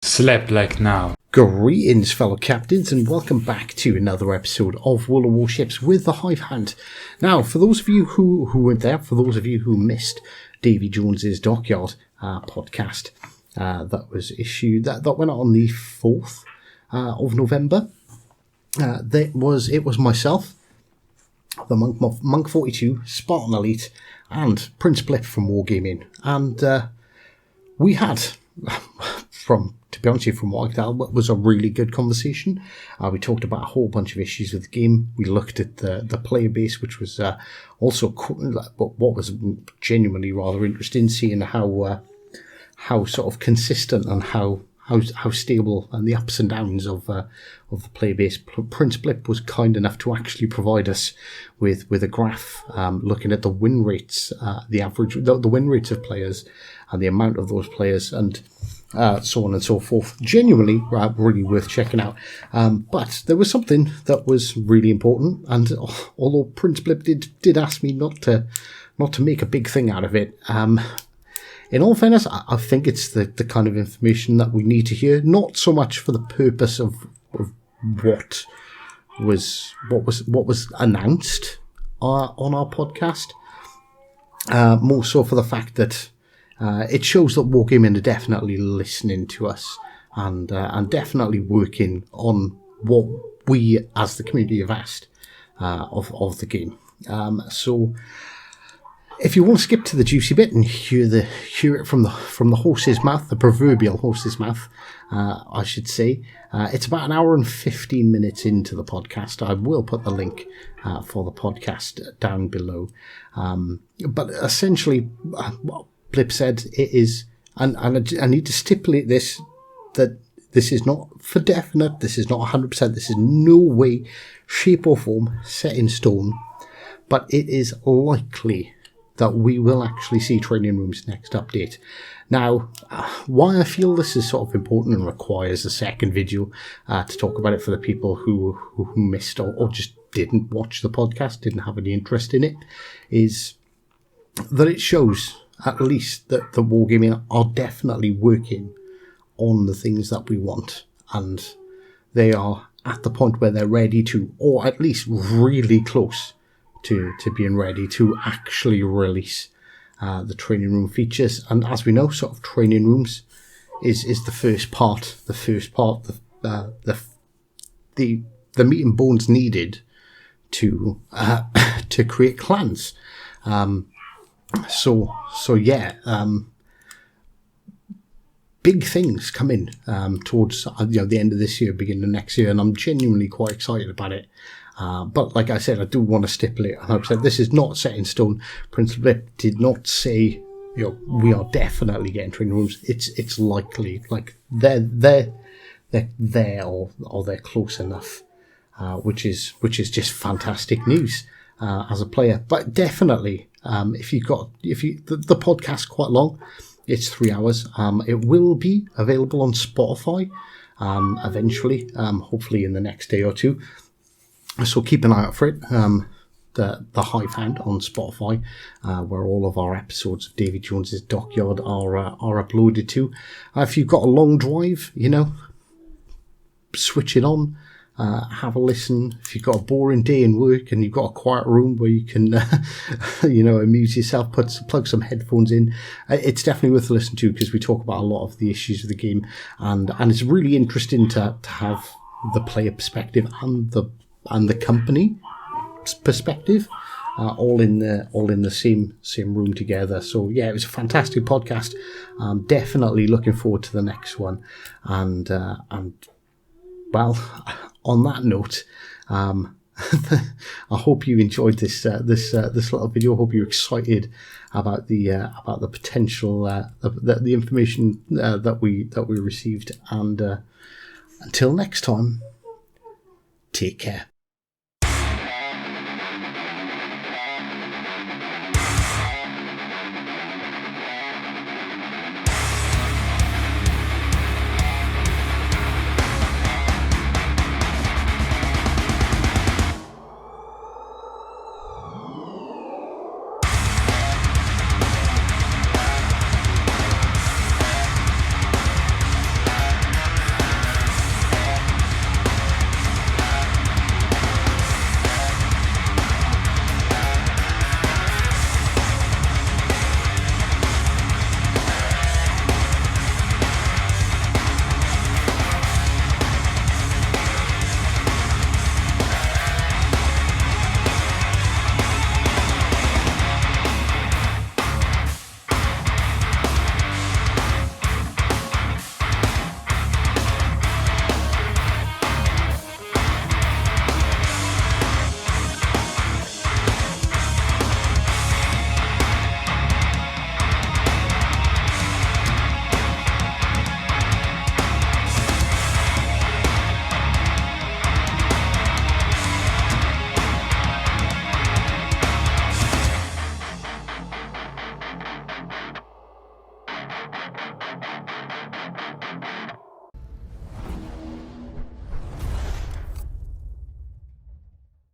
Slept like now. Greetings, fellow captains, and welcome back to another episode of World of Warships with the Hive Hound. Now, for those of you who weren't there, for those of you who missed Davy Jones's Dockyard podcast that was issued, that went out on the 4th of November. It was myself, the Monk 42, Spartan Elite, and Prince Blip from Wargaming, and we had, to be honest with you, from what I could tell, it was a really good conversation. We talked about a whole bunch of issues with the game. We looked at the player base, which was also what was genuinely rather interesting, seeing how sort of consistent and how stable and the ups and downs of the player base. Prince Blip was kind enough to actually provide us with a graph looking at the win rates, the win rates of players and the amount of those players, and so on and so forth. Genuinely really worth checking out. But there was something that was really important, and although Prince Blip did ask me not to make a big thing out of it, in all fairness, I think it's the kind of information that we need to hear, not so much for the purpose of what was announced on our podcast, more so for the fact that it shows that Wargaming are definitely listening to us and definitely working on what we as the community have asked of the game. So if you want to skip to the juicy bit and hear it from the horse's mouth, the proverbial horse's mouth, I should say, it's about an hour and 15 minutes into the podcast. I will put the link for the podcast down below. But essentially, what Blip said it is, and I need to stipulate this, that this is not for definite, this is not 100%, this is no way, shape or form set in stone, but it is likely that we will actually see training rooms next update. Now, why I feel this is sort of important and requires a second video to talk about it for the people who missed or just didn't watch the podcast, didn't have any interest in it, is that it shows at least that the Wargaming are definitely working on the things that we want, and they are at the point where they're ready to, or at least really close to being ready to actually release the training room features. And as we know, sort of training rooms is the first part, the meat and bones needed to create clans. So yeah, big things coming towards the end of this year, beginning of next year, and I'm genuinely quite excited about it. But like I said, I do want to stipulate, and I've said this is not set in stone. Prince Blip did not say, we are definitely getting training rooms. It's likely, like they're there or they're close enough, which is just fantastic news as a player. But definitely, the podcast's quite long. It's 3 hours. It will be available on Spotify eventually, hopefully in the next day or two. So keep an eye out for it. The Hive Hound on Spotify, where all of our episodes of Davy Jones's Dockyard are uploaded to. If you've got a long drive, switch it on, have a listen. If you've got a boring day in work and you've got a quiet room where you can, amuse yourself, plug some headphones in, it's definitely worth listening to, because we talk about a lot of the issues of the game, and it's really interesting to have the player perspective and the company perspective, all in the same room together. So yeah, it was a fantastic podcast. Definitely looking forward to the next one. And well, on that note, I hope you enjoyed this little video. I hope you're excited about the potential, the information that we received. And until next time, take care.